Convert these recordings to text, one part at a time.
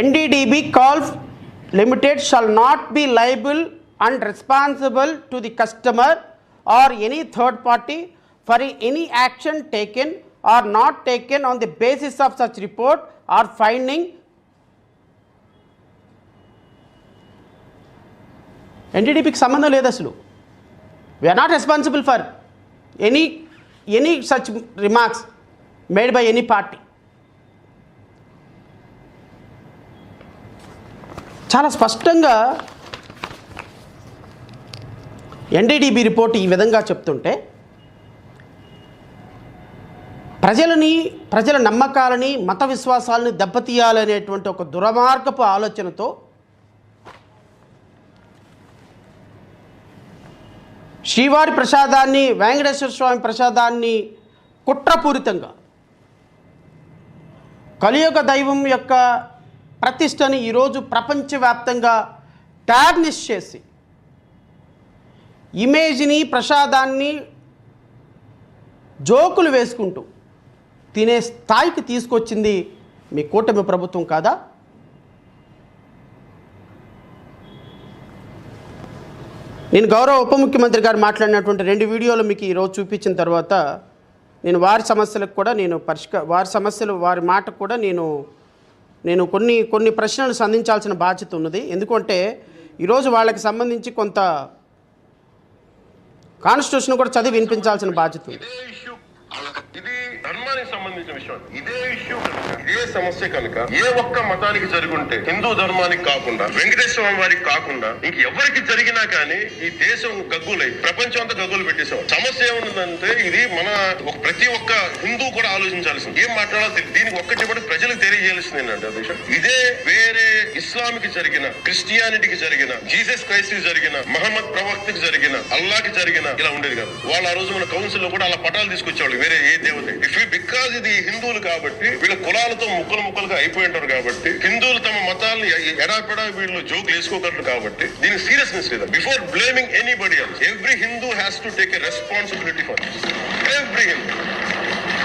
NDDB Golf Limited shall not be liable and responsible to the customer or any third party for any action taken or not taken on the basis of such report or finding. NDDBకి సంబంధం లేదు అసలు. We are not responsible for any such remarks made by any party. చాలా స్పష్టంగా NDDB report ఈ విధంగా చెప్తుంటే ప్రజల నమ్మకాలని మత విశ్వాసాలని దెబ్బతీయాలనేటువంటి ఒక దుర్మార్గపు ఆలోచనతో శ్రీవారి ప్రసాదాన్ని, వెంకటేశ్వర స్వామి ప్రసాదాన్ని కుట్రపూరితంగా కలియుగ దైవం యొక్క ప్రతిష్టని ఈరోజు ప్రపంచవ్యాప్తంగా టార్నిష్ చేసి ఇమేజ్ని, ప్రసాదాన్ని జోకులు వేసుకుంటూ తినే స్థాయికి తీసుకొచ్చింది మీ కూటమి ప్రభుత్వం కాదా? నేను గౌరవ ఉప ముఖ్యమంత్రి గారు మాట్లాడినటువంటి 2 వీడియోలు మీకు ఈరోజు చూపించిన తర్వాత నేను వారి సమస్యలకు కూడా వారి మాటకు కూడా నేను కొన్ని ప్రశ్నలు సంధించాల్సిన బాధ్యత ఉన్నది. ఎందుకంటే ఈరోజు వాళ్ళకి సంబంధించి కొంత కాన్స్టిట్యూషన్ కూడా చదివి వినిపించాల్సిన బాధ్యత ఉంది. ఇది ధర్మానికి సంబంధించిన విషయం. ఇదే ఇష్యూ ఇదే సమస్య కనుక ఏ ఒక్క మతానికి జరుగుంటే హిందూ ధర్మానికి కాకుండా, వెంకటేశ్వర వారికి కాకుండా ఇంకెవరికి జరిగినా కానీ ఈ దేశం గగ్గులై ప్రపంచం అంతా గగ్గులు పెట్టేసాం. సమస్య ఏముందంటే ఇది మన ప్రతి ఒక్క హిందూ కూడా ఆలోచించాల్సింది. ఏం మాట్లాడాలి దీనికి ఒక్కటి కూడా ప్రజలకు తెలియజేయాల్సింది ఏంటంటే అధ్యక్ష, ఇదే వేరే ఇస్లాంకి జరిగిన, క్రిస్టియానిటీకి జరిగిన, జీసస్ క్రైస్ట్ కి జరిగిన, మహమ్మద్ ప్రవక్తకి జరిగిన, అల్లాకి జరిగిన ఇలా ఉండేది కాదు. వాళ్ళు ఆ రోజు మన కౌన్సిల్ లో కూడా అలా పటాలు తీసుకొచ్చేవాళ్ళు వేరే ఏ దేవత. బికాజ్ ఇది హిందువులు కాబట్టి వీళ్ళ కులాలతో ముక్కలుగా అయిపోయి ఉంటారు కాబట్టి హిందువులు తమ మతాలను ఎడాపెడా వీళ్ళు జోకులు వేసుకోగలరు కాబట్టి దీనికి సీరియస్నెస్ లేదు. Before blaming anybody else, every Hindu has to take a responsibility for this. Every Hindu.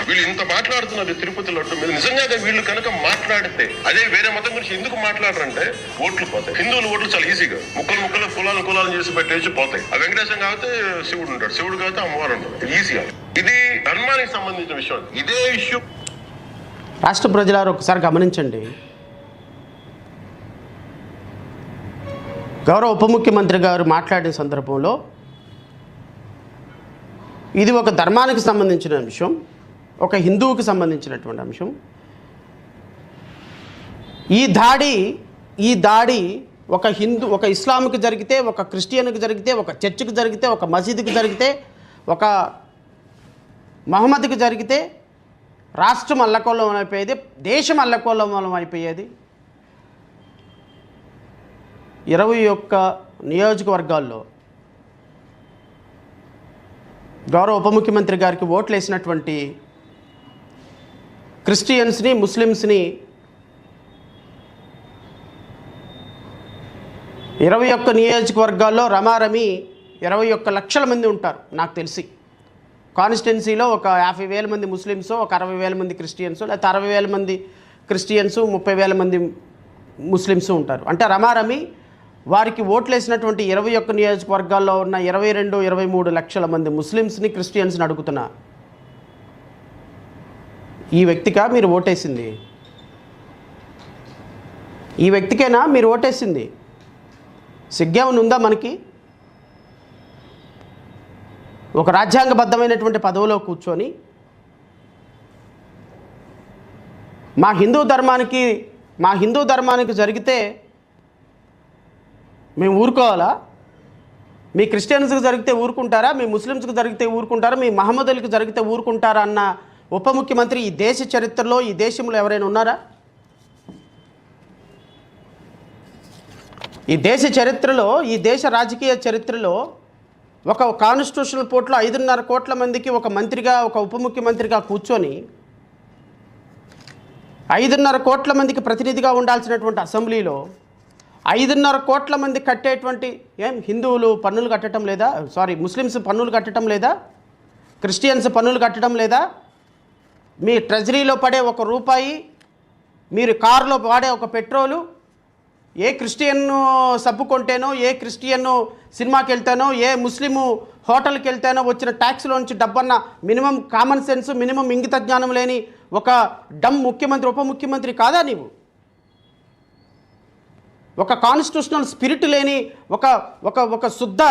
వీళ్ళు ఇంత మాట్లాడుతున్నారు తిరుపతి లడ్డు మీద. నిజంగా వీళ్ళు కనుక మాట్లాడితే, అదే వేరే మతం గురించి ఎందుకు మాట్లాడరంటే ఓట్లు పోతాయి. హిందువుల ఓట్లు చాలా ఈజీగా ముక్కలు కులాలను చేసి పెట్టేసి పోతాయి. ఆ వెంకటేశ్వరం కాబట్టి శివుడు ఉంటాడు, శివుడు కాబట్టి అమ్మవారు ఉంటాడు. ఈజీగా. ఇది ధర్మానికి సంబంధించిన విషయం. ఇదే ఇష్యూ రాష్ట్ర ప్రజలారు ఒకసారి గమనించండి. గౌరవ ఉప ముఖ్యమంత్రి గారు మాట్లాడిన సందర్భంలో ఇది ఒక ధర్మానికి సంబంధించిన విషయం, ఒక హిందువుకి సంబంధించినటువంటి అంశం. ఈ దాడి ఒక ఇస్లాంకి జరిగితే, ఒక క్రిస్టియన్కి జరిగితే, ఒక చర్చికి జరిగితే, ఒక మసీదుకి జరిగితే, ఒక మహమ్మద్కి జరిగితే రాష్ట్రం అల్లకల్లోలం అయిపోయేది, దేశం అల్లకల్లోలం అయిపోయేది. 21 నియోజకవర్గాల్లో గౌరవ ఉప ముఖ్యమంత్రి గారికి ఓట్లు వేసినటువంటి క్రిస్టియన్స్ని, ముస్లిమ్స్ని 21 నియోజకవర్గాల్లో రమారమి 21 లక్షల మంది ఉంటారు నాకు తెలిసి. కాన్స్టిట్యున్సీలో ఒక 50,000 మంది ముస్లిమ్స్, ఒక 60,000 మంది క్రిస్టియన్స్, లేకపోతే 60,000 మంది క్రిస్టియన్స్, 30,000 మంది ముస్లిమ్స్ ఉంటారు. అంటే రమారమి వారికి ఓట్లు వేసినటువంటి 21 నియోజకవర్గాల్లో ఉన్న 22-23 లక్షల మంది ముస్లిమ్స్ని, క్రిస్టియన్స్ని అడుగుతున్నా, ఈ వ్యక్తికా మీరు ఓటేసింది? ఈ వ్యక్తికేనా మీరు ఓటేసింది? సిగ్గేమని ఉందా మనకి? ఒక రాజ్యాంగబద్ధమైనటువంటి పదవిలో కూర్చొని మా హిందూ ధర్మానికి జరిగితే మేము ఊరుకోవాలా? మీ క్రిస్టియన్స్కి జరిగితే ఊరుకుంటారా? మీ ముస్లిమ్స్కి జరిగితే ఊరుకుంటారా? మీ మహమ్మదులకి జరిగితే ఊరుకుంటారా అన్న ఉప ముఖ్యమంత్రి ఈ దేశ చరిత్రలో, ఈ దేశంలో ఎవరైనా ఉన్నారా? ఈ దేశ చరిత్రలో, ఈ దేశ రాజకీయ చరిత్రలో ఒక కాన్స్టిట్యూషనల్ పోర్ట్లో 5.5 కోట్ల మందికి ఒక మంత్రిగా, ఒక ఉప ముఖ్యమంత్రిగా కూర్చొని 5.5 కోట్ల మందికి ప్రతినిధిగా ఉండాల్సినటువంటి అసెంబ్లీలో 5.5 కోట్ల మంది కట్టేటువంటి హిందువులు పన్నులు కట్టడం లేదా? ముస్లిమ్స్ పన్నులు కట్టడం లేదా? క్రిస్టియన్స్ పన్నులు కట్టడం లేదా? మీ ట్రెజరీలో పడే 1 రూపాయి మీరు కారులో వాడే ఒక పెట్రోలు ఏ క్రిస్టియన్ సబ్బు కొంటేనో, ఏ క్రిస్టియన్ సినిమాకి వెళ్తానో, ఏ ముస్లిము హోటల్కి వెళ్తానో వచ్చిన ట్యాక్స్లో నుంచి డబ్బన్న మినిమం కామన్ సెన్స్, మినిమం ఇంగిత జ్ఞానం లేని ఒక డమ్ ముఖ్యమంత్రి, ఉప ముఖ్యమంత్రి కాదా నీవు? ఒక కాన్స్టిట్యూషనల్ స్పిరిట్ లేని ఒక ఒక ఒక శుద్ధ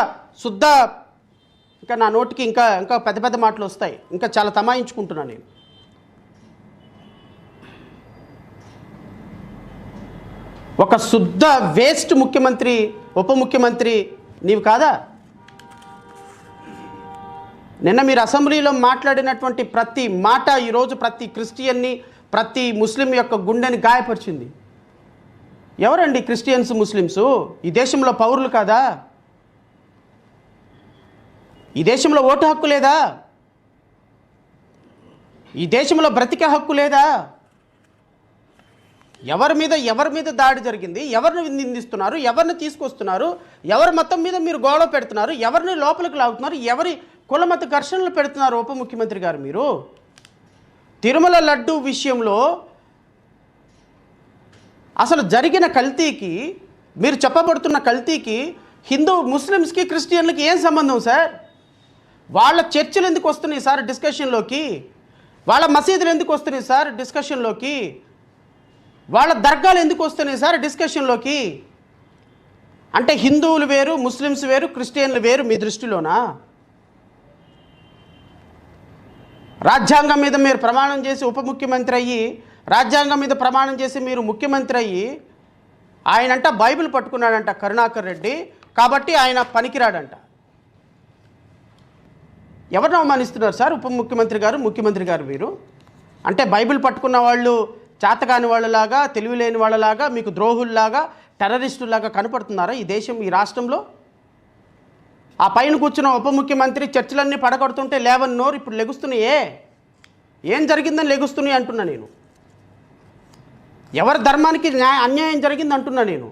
ఇంకా నా నోటికి ఇంకా పెద్ద పెద్ద మాటలు వస్తాయి, ఇంకా చాలా తమాయించుకుంటున్నాను నేను. ఒక శుద్ధ వేస్ట్ ముఖ్యమంత్రి, ఉప ముఖ్యమంత్రి నీవు కాదా? నిన్న మీరు అసెంబ్లీలో మాట్లాడినటువంటి ప్రతి మాట ఈరోజు ప్రతి క్రిస్టియన్ని, ప్రతి ముస్లిం యొక్క గుండెని గాయపరిచింది. ఎవరండి క్రిస్టియన్స్, ముస్లిమ్స్? ఈ దేశంలో పౌరులు కాదా? ఈ దేశంలో ఓటు హక్కు లేదా? ఈ దేశంలో బ్రతికే హక్కు లేదా? ఎవరి మీద దాడి జరిగింది? ఎవరిని నిందిస్తున్నారు? ఎవరిని తీసుకొస్తున్నారు? ఎవరి మతం మీద మీరు గొడవ పెడుతున్నారు? ఎవరిని లోపలికి లాగుతున్నారు? ఎవరి కులమత ఘర్షణలు పెడుతున్నారు? ఉప ముఖ్యమంత్రి గారు మీరు తిరుమల లడ్డు విషయంలో అసలు జరిగిన కల్తీకి, మీరు చెప్పబడుతున్న కల్తీకి హిందూ ముస్లిమ్స్కి క్రిస్టియన్లకి ఏం సంబంధం సార్? వాళ్ళ చర్చిలు ఎందుకు వస్తున్నాయి సార్ డిస్కషన్లోకి? వాళ్ళ మసీదులు ఎందుకు వస్తున్నాయి సార్ డిస్కషన్లోకి? వాళ్ళ దర్గాలు ఎందుకు వస్తున్నాయి సార్ డిస్కషన్లోకి? అంటే హిందువులు వేరు, ముస్లిమ్స్ వేరు, క్రిస్టియన్లు వేరు మీ దృష్టిలోనా? రాజ్యాంగం మీద మీరు ప్రమాణం చేసి ఉప ముఖ్యమంత్రి అయ్యి, రాజ్యాంగం మీద ప్రమాణం చేసి మీరు ముఖ్యమంత్రి అయ్యి, ఆయనంట బైబిల్ పట్టుకున్నాడంట కరుణాకర్ రెడ్డి, కాబట్టి ఆయన పనికిరాడంట. ఎవరిని అవమానిస్తున్నారు సార్ ఉప ముఖ్యమంత్రి గారు, ముఖ్యమంత్రి గారు మీరు? అంటే బైబిల్ పట్టుకున్న వాళ్ళు చేతకాని వాళ్ళలాగా, తెలివిలేని వాళ్ళలాగా, మీకు ద్రోహుల్లాగా, టెర్రరిస్టులాగా కనపడుతున్నారా ఈ దేశం, ఈ రాష్ట్రంలో? ఆ పైన కూర్చున్న ఉప ముఖ్యమంత్రి చర్చలన్నీ పడగొడుతుంటే లేవని నోరు ఇప్పుడు లెగుస్తున్నాయే. ఏం జరిగిందని లెగుస్తున్నాయి అంటున్నా నేను. ఎవరి ధర్మానికి అన్యాయం జరిగింది అంటున్నా నేను.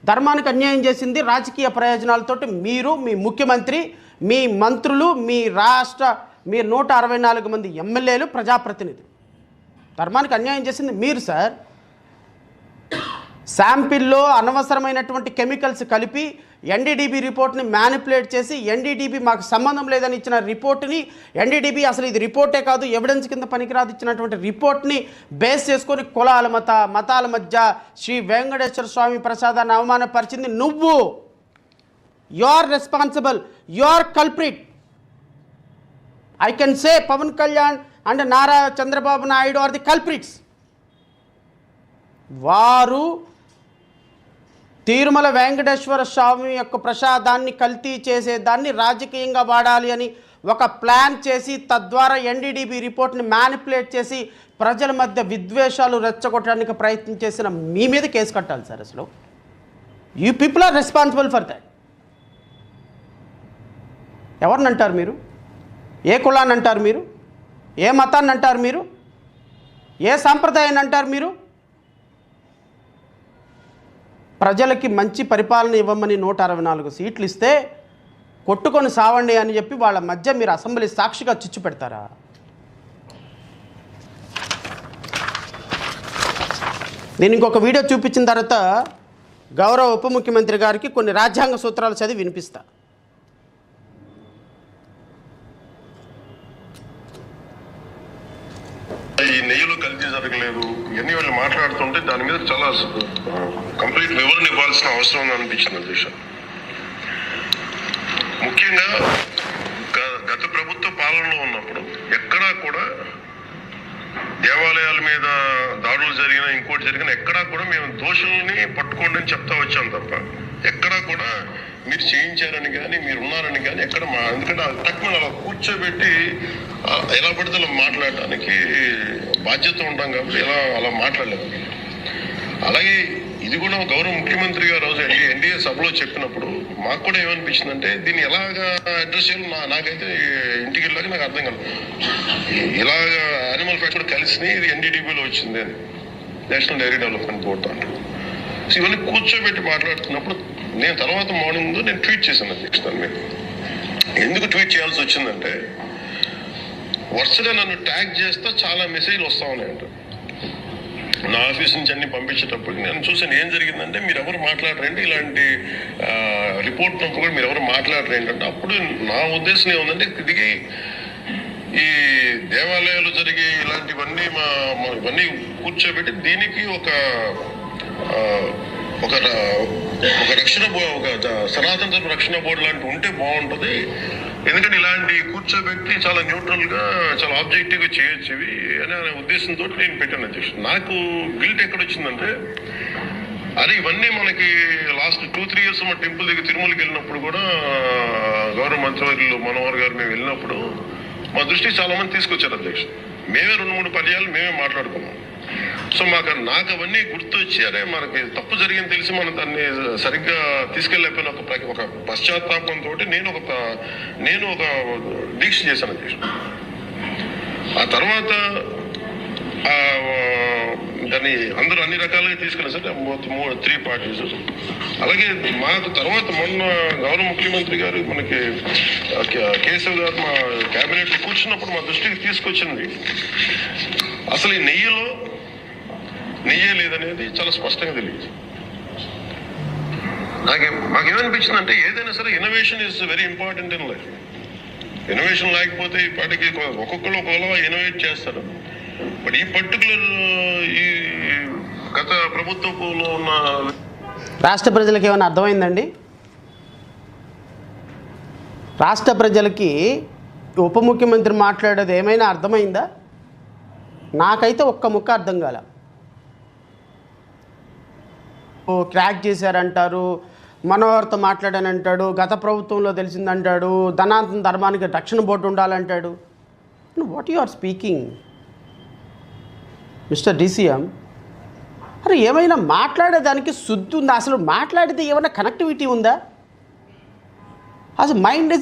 ధర్మానికి అన్యాయం చేసింది రాజకీయ ప్రయోజనాలతోటి మీరు, మీ ముఖ్యమంత్రి, మీ మంత్రులు, మీ 164 మంది ఎమ్మెల్యేలు, ప్రజాప్రతినిధులు. ధర్మానికి అన్యాయం చేసింది మీరు సార్. శాంపిల్లో అనవసరమైనటువంటి కెమికల్స్ కలిపి ఎన్డీడీబీ రిపోర్ట్ని మ్యానిపులేట్ చేసి, ఎన్డీడీబీ మాకు సంబంధం లేదని ఇచ్చిన రిపోర్ట్ని, ఎన్డీడీబీ అసలు ఇది రిపోర్టే కాదు ఎవిడెన్స్ కింద పనికిరాదు ఇచ్చినటువంటి రిపోర్ట్ని బేస్ చేసుకొని కులాల మతాల మధ్య శ్రీ వెంకటేశ్వర స్వామి ప్రసాదాన్ని అవమానపరిచింది నువ్వు. You are responsible, you are culprit. I can say Pawan Kalyan and Nara Chandrababu Naidu are the culprits. వారు తిరుమల వెంకటేశ్వర స్వామి యొక్క ప్రసాదాన్ని కల్తీ చేసేదాన్ని రాజకీయంగా వాడాలి అని ఒక ప్లాన్ చేసి, తద్వారా ఎన్డీడీబీ రిపోర్ట్ని మ్యానిపులేట్ చేసి ప్రజల మధ్య విద్వేషాలు రెచ్చగొట్టడానికి ప్రయత్నం చేసిన మీ మీద కేసు కట్టాలి సార్. అసలు you people are responsible for that. ఎవరిని అంటారు మీరు? ఏ కులాన్ని అంటారు మీరు? ఏ మతాన్ని అంటారు మీరు? ఏ సాంప్రదాయాన్ని అంటారు మీరు? ప్రజలకి మంచి పరిపాలన ఇవ్వమని 164 సీట్లు ఇస్తే కొట్టుకొని సావండి అని చెప్పి వాళ్ళ మధ్య మీరు అసెంబ్లీ సాక్షిగా చిచ్చు పెడతారా? నేను ఇంకొక వీడియో చూపించిన తర్వాత గౌరవ ఉప ముఖ్యమంత్రి గారికి కొన్ని రాజ్యాంగ సూత్రాలు చదివి వినిపిస్తా. ఈ నెయ్యిలో కల్తీ జరగలేదు ఇవన్నీ వాళ్ళు మాట్లాడుతుంటే దాని మీద చాలా కంప్లీట్ వివరణ ఇవ్వాల్సిన అవసరం ఉంది అనిపించింది అధ్యక్ష. ముఖ్యంగా గత ప్రభుత్వ పాలనలో ఉన్నప్పుడు ఎక్కడా కూడా దేవాలయాల మీద దాడులు జరిగినా, ఇంకోటి జరిగినా ఎక్కడా కూడా మేము దోషుల్ని పట్టుకోండి అని చెప్తా వచ్చాం తప్ప ఎక్కడా కూడా మీరు చేయించారని కానీ, మీరు ఉన్నారని కానీ ఎక్కడ ఎందుకంటే తక్కువ అలా కూర్చోబెట్టి ఎలా పడితే అలా మాట్లాడటానికి బాధ్యత ఉంటాం కాబట్టి అలా మాట్లాడలేదు. అలాగే ఇది కూడా గౌరవ ముఖ్యమంత్రి గారు రోజు ఎన్డీఏ సభలో చెప్పినప్పుడు మాకు కూడా ఏమనిపించిందంటే దీన్ని ఎలాగా అడ్రస్ చేయాలి నాకైతే ఇంటికి వెళ్ళాక నాకు అర్థం కాదు. ఇలాగ యానిమల్ ఫ్యాక్ట్ కూడా కలిసి ఇది ఎన్డీడీబీలో వచ్చింది అని, నేషనల్ డైరీ డెవలప్మెంట్ బోర్డు అంటారు. సో ఇవన్నీ కూర్చోబెట్టి మాట్లాడుతున్నప్పుడు నేను తర్వాత మార్నింగ్ నేను ట్వీట్ చేశాను అధ్యక్షుడు. మీరు ఎందుకు ట్వీట్ చేయాల్సి వచ్చిందంటే వరుసగా నన్ను ట్యాగ్ చేస్తే చాలా మెసేజ్లు వస్తా ఉన్నాయంట. నా ఆఫీస్ నుంచి అన్ని పంపించేటప్పుడు నేను చూసాను ఏం జరిగిందంటే మీరు ఎవరు మాట్లాడరండి, ఇలాంటి రిపోర్ట్ పంపు కూడా మీరు ఎవరు మాట్లాడరు ఏంటంటే, అప్పుడు నా ఉద్దేశం ఏముందంటే దిగి ఈ దేవాలయాలు జరిగే ఇలాంటివన్నీ ఇవన్నీ కూర్చోబెట్టి దీనికి ఒక రక్షణ ఒక సనాతన ధర్మ రక్షణ బోర్డు లాంటి ఉంటే బాగుంటుంది. ఎందుకంటే ఇలాంటి కూర్చోబెట్టి చాలా న్యూట్రల్ గా చాలా ఆబ్జెక్టివ్ గా చేయొచ్చు ఇవి అనే ఉద్దేశంతో నేను పెట్టాను అధ్యక్షుడు. నాకు గిల్ట్ ఎక్కడొచ్చిందంటే, అరే ఇవన్నీ మనకి లాస్ట్ 2-3 years మా టెంపుల్ దగ్గర తిరుమలకి వెళ్ళినప్పుడు కూడా గౌరవ మంత్రివర్యులు మనోహర్ గారు మేము వెళ్ళినప్పుడు మా దృష్టికి చాలా మంది తీసుకొచ్చారు అధ్యక్షుడు. మేమే 2-3 పర్యాలు మేమే మాట్లాడుకున్నాం. సో నాకు అవన్నీ గుర్తొచ్చి అరే మనకి తప్పు జరిగింది తెలిసి మనం దాన్ని సరిగ్గా తీసుకెళ్ళకపోయిన ఒక పశ్చాత్తాపంతో నేను ఒక దీక్ష చేశాను అధ్యక్షుడు. ఆ తర్వాత దాన్ని అందరూ అన్ని రకాలుగా తీసుకెళ్ళారు సార్, 3 parties. అలాగే మాకు తర్వాత మొన్న గౌరవ ముఖ్యమంత్రి గారు మనకి కేశవ్ గారు మా క్యాబినెట్ లో కూర్చున్నప్పుడు మా దృష్టికి తీసుకొచ్చింది, అసలు ఈ నెయ్యే లేదనేది చాలా స్పష్టంగా తెలియదు. మాకేమనిపించిందంటే ఏదైనా సరే innovation is very important in life. Innovation లేకపోతే ఇప్పటికి ఒక్కొక్కరు ఒకలా ఇన్నోవేట్ చేస్తారు. బట్ ఈ పర్టికులర్ ఈ గత ప్రభుత్వంలో ఉన్న రాష్ట్ర ప్రజలకు ఏమైనా అర్థమైందండి? రాష్ట్ర ప్రజలకి ఉప ముఖ్యమంత్రి మాట్లాడేది ఏమైనా అర్థమైందా? నాకైతే ఒక్క ముక్క అర్థం కాల. క్రాక్ చేశారంటారు, మనోహర్తో మాట్లాడానంటాడు, గత ప్రభుత్వంలో తెలిసిందంటాడు, ధనాంతం ధర్మానికి రక్షణ బోర్డు ఉండాలంటాడు. What you are speaking mister DCM? అరే ఏమైనా మాట్లాడేదానికి శుద్ధి ఉందా? అసలు మాట్లాడితే ఏమైనా కనెక్టివిటీ ఉందా? అసలు మైండ్